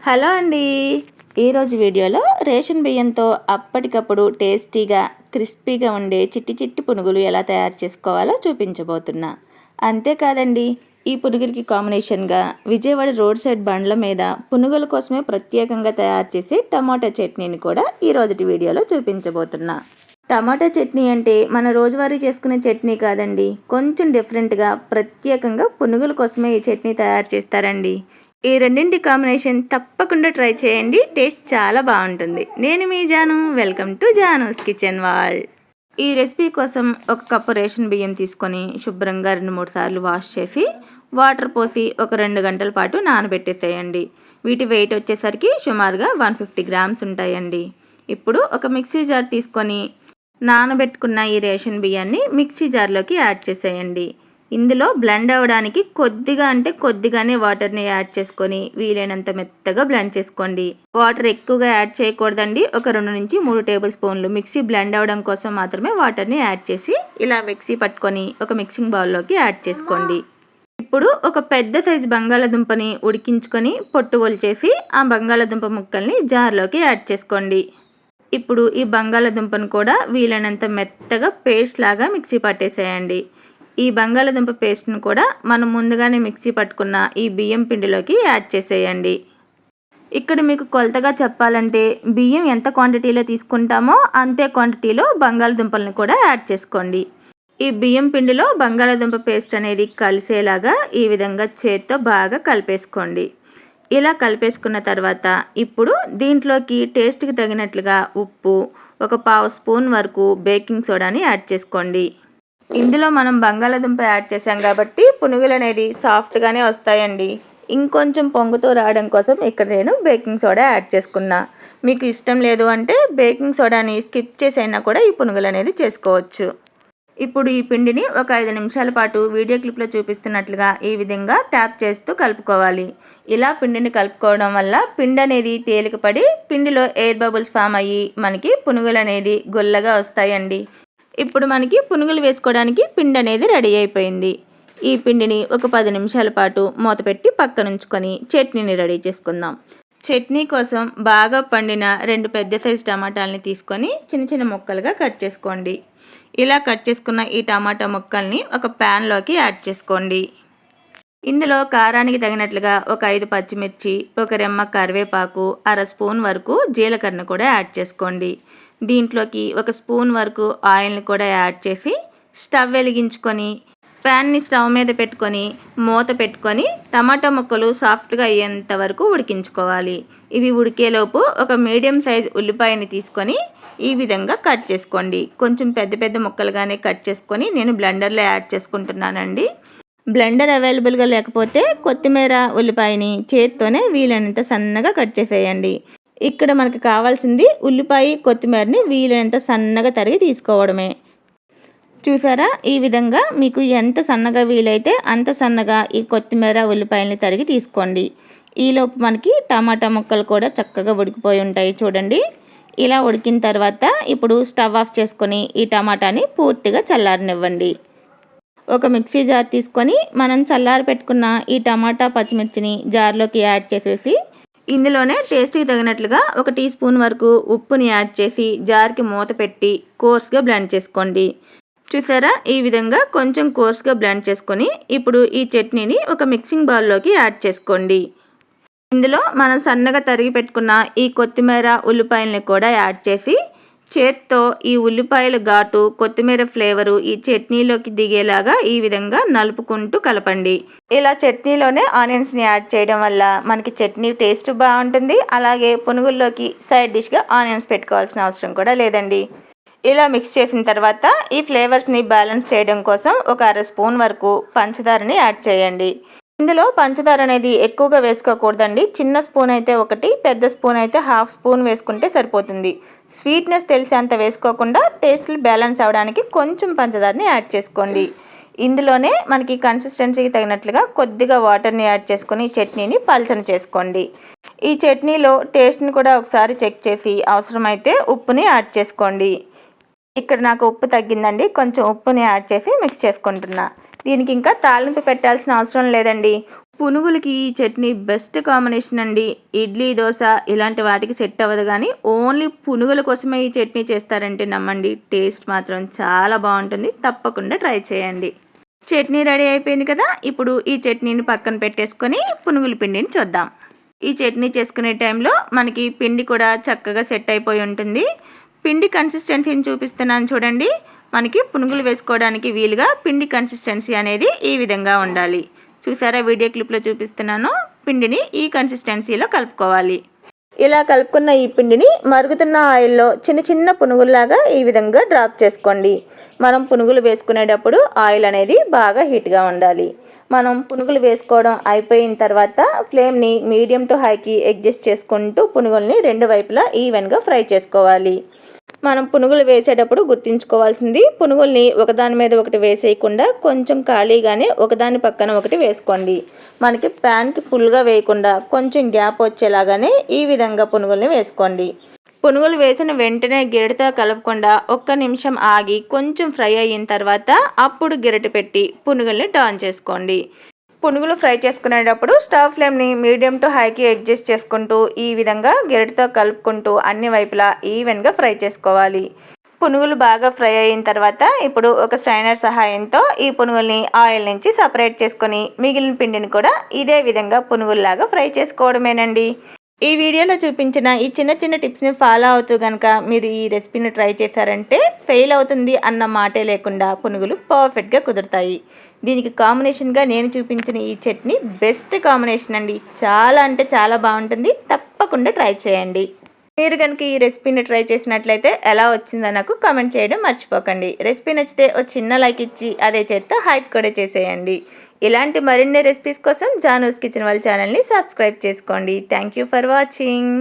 Hello అండి. ఈరోజు వీడియోలో రేషన్ బియ్యంతో అప్పటికప్పుడు టేస్టీగా క్రిస్పీగా ఉండే చిట్టి చిట్టి పునుగులు ఎలా తయారు చేసుకోవాలో చూపించబోతున్నా. అంతేకాదండి, ఈ పునుగులకి కాంబినేషన్గా విజయవాడ రోడ్ సైడ్ బండ్ల మీద పునుగుల కోసమే ప్రత్యేకంగా తయారు చేసే టమాటా చట్నీని కూడా ఈరోజుటి వీడియోలో చూపించబోతున్నా. టమాటా చట్నీ అంటే మన రోజువారీ చేసుకునే చట్నీ కాదండి, కొంచెం డిఫరెంట్గా ప్రత్యేకంగా పునుగుల కోసమే ఈ చట్నీ తయారు చేస్తారండి. ఈ రెండింటి కాంబినేషన్ తప్పకుండా ట్రై చేయండి, టేస్ట్ చాలా బాగుంటుంది. నేను మీ Janu, welcome to Janu's kitchen world. ఈ రెసిపీ కోసం ఒక కప్పు రేషన్ బియ్యం తీసుకొని శుభ్రంగా 2-3 సార్లు వాష్ చేసి వాటర్ పోసి ఒక 2 గంటల పాటు నానబెట్టేసేయండి. వీటి వెయిట్ వచ్చేసరికి సుమారుగా 150 గ్రామ్స్ ఉంటాయండి. ఇప్పుడు ఒక మిక్సీ జార్ తీసుకొని నానబెట్టుకున్న ఈ రేషన్ బియ్యాన్ని మిక్సీ జార్లోకి యాడ్ చేసేయండి. ఇందులో బ్లెండ్ అవ్వడానికి కొద్దిగానే వాటర్ని యాడ్ చేసుకొని వీలైనంత మెత్తగా బ్లెండ్ చేసుకోండి. వాటర్ ఎక్కువగా యాడ్ చేయకూడదండి. ఒక 2-3 టేబుల్ స్పూన్లు మిక్సీ బ్లెండ్ అవ్వడం కోసం మాత్రమే వాటర్ని యాడ్ చేసి ఇలా మిక్సీ పట్టుకొని ఒక మిక్సింగ్ బౌల్లోకి యాడ్ చేసుకోండి. ఇప్పుడు ఒక పెద్ద సైజు బంగాళాదుంపని ఉడికించుకొని పొట్టు ఒలిచేసి ఆ బంగాళాదుంప ముక్కల్ని జార్లోకి యాడ్ చేసుకోండి. ఇప్పుడు ఈ బంగాళాదుంపను కూడా వీలైనంత మెత్తగా పేస్ట్ లాగా మిక్సీ పట్టేసేయండి. ఈ బంగాళాదుంప పేస్ట్ను కూడా మనం ముందుగానే మిక్సీ పట్టుకున్న ఈ బియ్యం పిండిలోకి యాడ్ చేసేయండి. ఇక్కడ మీకు కొలతగా చెప్పాలంటే బియ్యం ఎంత క్వాంటిటీలో తీసుకుంటామో అంతే క్వాంటిటీలో బంగాళాదుంపలను కూడా యాడ్ చేసుకోండి. ఈ బియ్యం పిండిలో బంగాళాదుంప పేస్ట్ అనేది కలిసేలాగా ఈ విధంగా చేత్తో బాగా కలిపేసుకోండి. ఇలా కలిపేసుకున్న తర్వాత ఇప్పుడు దీంట్లోకి టేస్ట్కి తగినట్లుగా ఉప్పు, ఒక 1/2 స్పూన్ వరకు బేకింగ్ సోడాని యాడ్ చేసుకోండి. ఇందులో మనం బంగాళాదుంప యాడ్ చేసాం కాబట్టి పునుగులు అనేది సాఫ్ట్గానే వస్తాయండి. ఇంకొంచెం పొంగుతూ రావడం కోసం ఇక్కడ నేను బేకింగ్ సోడా యాడ్ చేసుకున్నా. మీకు ఇష్టం లేదు అంటే బేకింగ్ సోడాని స్కిప్ చేసైనా కూడా ఈ పునుగులు అనేది చేసుకోవచ్చు. ఇప్పుడు ఈ పిండిని ఒక 5 నిమిషాల పాటు వీడియో క్లిప్లో చూపిస్తున్నట్లుగా ఈ విధంగా ట్యాప్ చేస్తూ కలుపుకోవాలి. ఇలా పిండిని కలుపుకోవడం వల్ల పిండి అనేది తేలికపడి పిండిలో ఎయిర్ బబుల్స్ ఫామ్ అయ్యి మనకి పునుగులు అనేది గుల్లగా వస్తాయండి. ఇప్పుడు మనకి పునుగులు వేసుకోవడానికి పిండి అనేది రెడీ అయిపోయింది. ఈ పిండిని ఒక 10 నిమిషాల పాటు మూత పెట్టి పక్కనుంచుకొని చట్నీని రెడీ చేసుకుందాం. చట్నీ కోసం బాగా పండిన 2 పెద్ద సైజు టమాటాలని తీసుకొని చిన్న చిన్న ముక్కలుగా కట్ చేసుకోండి. ఇలా కట్ చేసుకున్న ఈ టమాటా ముక్కల్ని ఒక ప్యాన్లోకి యాడ్ చేసుకోండి. ఇందులో కారానికి తగినట్లుగా ఒక 5 పచ్చిమిర్చి, ఒక రెమ్మ కరివేపాకు, 1/2 స్పూన్ వరకు జీలకర్రను కూడా యాడ్ చేసుకోండి. దీంట్లోకి ఒక స్పూన్ వరకు ఆయిల్ని కూడా యాడ్ చేసి స్టవ్ వెలిగించుకొని ప్యాన్ని స్టవ్ మీద పెట్టుకొని మూత పెట్టుకొని టమాటా ముక్కలు సాఫ్ట్గా అయ్యేంత వరకు ఉడికించుకోవాలి. ఇవి ఉడికేలోపు ఒక మీడియం సైజ్ ఉల్లిపాయని తీసుకొని ఈ విధంగా కట్ చేసుకోండి. కొంచెం పెద్ద పెద్ద ముక్కలుగానే కట్ చేసుకొని నేను బ్లెండర్లో యాడ్ చేసుకుంటున్నానండి. బ్లెండర్ అవైలబుల్గా లేకపోతే కొత్తిమీర, ఉల్లిపాయని చేత్తోనే వీలైనంత సన్నగా కట్ చేసేయండి. ఇక్కడ మనకు కావాల్సింది ఉల్లిపాయ, కొత్తిమీరని వీలైనంత సన్నగా తరిగి తీసుకోవడమే. చూసారా, ఈ విధంగా మీకు ఎంత సన్నగా వీలైతే అంత సన్నగా ఈ కొత్తిమీర, ఉల్లిపాయలని తరిగి తీసుకోండి. ఈలోపు మనకి టమాటా ముక్కలు కూడా చక్కగా ఉడికిపోయి ఉంటాయి చూడండి. ఇలా ఉడికిన తర్వాత ఇప్పుడు స్టవ్ ఆఫ్ చేసుకొని ఈ టమాటాని పూర్తిగా చల్లారనివ్వండి. ఒక మిక్సీ జార్ తీసుకొని మనం చల్లారి పెట్టుకున్న ఈ టమాటా, పచ్చిమిర్చిని జార్లోకి యాడ్ చేసేసి ఇందులోనే టేస్ట్కి తగినట్లుగా ఒక టీ స్పూన్ వరకు ఉప్పుని యాడ్ చేసి జార్కి మూత పెట్టి కోర్స్గా బ్లెండ్ చేసుకోండి. చూసారా, ఈ విధంగా కొంచెం కోర్స్గా బ్లెండ్ చేసుకొని ఇప్పుడు ఈ చట్నీని ఒక మిక్సింగ్ బౌల్లోకి యాడ్ చేసుకోండి. ఇందులో మనం సన్నగా తరిగి పెట్టుకున్న ఈ కొత్తిమీర, ఉల్లిపాయలని కూడా యాడ్ చేసి చేత్తో ఈ ఉల్లిపాయల ఘాటు, కొత్తిమీర ఫ్లేవరు ఈ చట్నీలోకి దిగేలాగా ఈ విధంగా నలుపుకుంటూ కలపండి. ఇలా చట్నీలోనే ఆనియన్స్ని యాడ్ చేయడం వల్ల మనకి చట్నీ టేస్ట్ బాగుంటుంది. అలాగే పునుగుల్లోకి సైడ్ డిష్గా ఆనియన్స్ పెట్టుకోవాల్సిన అవసరం కూడా లేదండి. ఇలా మిక్స్ చేసిన తర్వాత ఈ ఫ్లేవర్స్ని బ్యాలెన్స్ చేయడం కోసం ఒక 1/2 స్పూన్ వరకు పంచదారని యాడ్ చేయండి. ఇందులో పంచదార అనేది ఎక్కువగా వేసుకోకూడదండి. చిన్న స్పూన్ అయితే 1, పెద్ద స్పూన్ అయితే 1/2 స్పూన్ వేసుకుంటే సరిపోతుంది. స్వీట్నెస్ తెలిసేంత వేసుకోకుండా టేస్ట్లు బ్యాలెన్స్ అవ్వడానికి కొంచెం పంచదారని యాడ్ చేసుకోండి. ఇందులోనే మనకి కన్సిస్టెన్సీకి తగినట్లుగా కొద్దిగా వాటర్ని యాడ్ చేసుకొని చట్నీని పల్చన చేసుకోండి. ఈ చట్నీలో టేస్ట్ని కూడా ఒకసారి చెక్ చేసి అవసరమైతే ఉప్పుని యాడ్ చేసుకోండి. ఇక్కడ నాకు ఉప్పు తగ్గిందండి, కొంచెం ఉప్పుని యాడ్ చేసి మిక్స్ చేసుకుంటున్నా. దీనికి ఇంకా తాలింపు పెట్టాల్సిన అవసరం లేదండి. పునుగులకి ఈ చట్నీ బెస్ట్ కాంబినేషన్ అండి. ఇడ్లీ, దోశ ఇలాంటి వాటికి సెట్ అవ్వదు కానీ ఓన్లీ పునుగుల కోసమే ఈ చట్నీ చేస్తారంటే నమ్మండి, టేస్ట్ మాత్రం చాలా బాగుంటుంది. తప్పకుండా ట్రై చేయండి. చట్నీ రెడీ అయిపోయింది కదా. ఇప్పుడు ఈ చట్నీని పక్కన పెట్టేసుకొని పునుగుల పిండిని చూద్దాం. ఈ చట్నీ చేసుకునే టైంలో మనకి పిండి కూడా చక్కగా సెట్ అయిపోయి ఉంటుంది. పిండి కన్సిస్టెన్సీని చూపిస్తున్నాను చూడండి. మనకి పునుగులు వేసుకోవడానికి వీలుగా పిండి కన్సిస్టెన్సీ అనేది ఈ విధంగా ఉండాలి. చూసారా, వీడియో క్లిప్లో చూపిస్తున్నాను. పిండిని ఈ కన్సిస్టెన్సీలో కలుపుకోవాలి. ఇలా కలుపుకున్న ఈ పిండిని మరుగుతున్న ఆయిల్లో చిన్న చిన్న పునుగుల్లాగా ఈ విధంగా డ్రాప్ చేసుకోండి. మనం పునుగులు వేసుకునేటప్పుడు ఆయిల్ అనేది బాగా హీట్గా ఉండాలి. మనం పునుగులు వేసుకోవడం అయిపోయిన తర్వాత ఫ్లేమ్ని మీడియం టు హైకి అడ్జస్ట్ చేసుకుంటూ పునుగుల్ని రెండు వైపులా ఈవెన్గా ఫ్రై చేసుకోవాలి. మనం పునుగులు వేసేటప్పుడు గుర్తుంచుకోవాల్సింది, పునుగుల్ని ఒకదాని మీద ఒకటి వేసేయకుండా కొంచెం ఖాళీగానే ఒకదాని పక్కన ఒకటి వేసుకోండి. మనకి ప్యాన్కి ఫుల్గా వేయకుండా కొంచెం గ్యాప్ వచ్చేలాగానే ఈ విధంగా పునుగుల్ని వేసుకోండి. పునుగులు వేసిన వెంటనే గెరటితో కలపకుండా ఒక్క నిమిషం ఆగి కొంచెం ఫ్రై అయిన తర్వాత అప్పుడు గెరటి పెట్టి పునుగుల్ని టర్న్ చేసుకోండి. పునుగులు ఫ్రై చేసుకునేటప్పుడు స్టవ్ ఫ్లేమ్ని మీడియం టు హైకి అడ్జస్ట్ చేసుకుంటూ ఈ విధంగా గెరటితో కలుపుకుంటూ అన్ని వైపులా ఈవెన్గా ఫ్రై చేసుకోవాలి. పునుగులు బాగా ఫ్రై అయిన తర్వాత ఇప్పుడు ఒక స్ట్రైనర్ సహాయంతో ఈ పునుగుల్ని ఆయిల్ నుంచి సపరేట్ చేసుకొని మిగిలిన పిండిని కూడా ఇదే విధంగా పునుగుల్లాగా ఫ్రై చేసుకోవడమేనండి. ఈ వీడియోలో చూపించిన ఈ చిన్న చిన్న టిప్స్ని ఫాలో అవుతూ కనుక మీరు ఈ రెసిపీని ట్రై చేశారంటే ఫెయిల్ అవుతుంది అన్న మాటే లేకుండా పునుగులు పర్ఫెక్ట్గా కుదురుతాయి. దీనికి కాంబినేషన్గా నేను చూపించిన ఈ చట్నీ బెస్ట్ కాంబినేషన్ అండి. చాలా అంటే చాలా బాగుంటుంది. తప్పకుండా ట్రై చేయండి. మీరు కనుక ఈ రెసిపీని ట్రై చేసినట్లయితే ఎలా వచ్చిందో నాకు కామెంట్ చేయడం మర్చిపోకండి. రెసిపీ నచ్చితే ఒక చిన్న లైక్ ఇచ్చి అదే చేత్తో హైప్ కూడా చేసేయండి. ఇలాంటి మరిన్ని రెసిపీస్ కోసం జానూస్ కిచెన్ వాళ్ళ ఛానల్ని సబ్స్క్రైబ్ చేసుకోండి. Thank you for watching.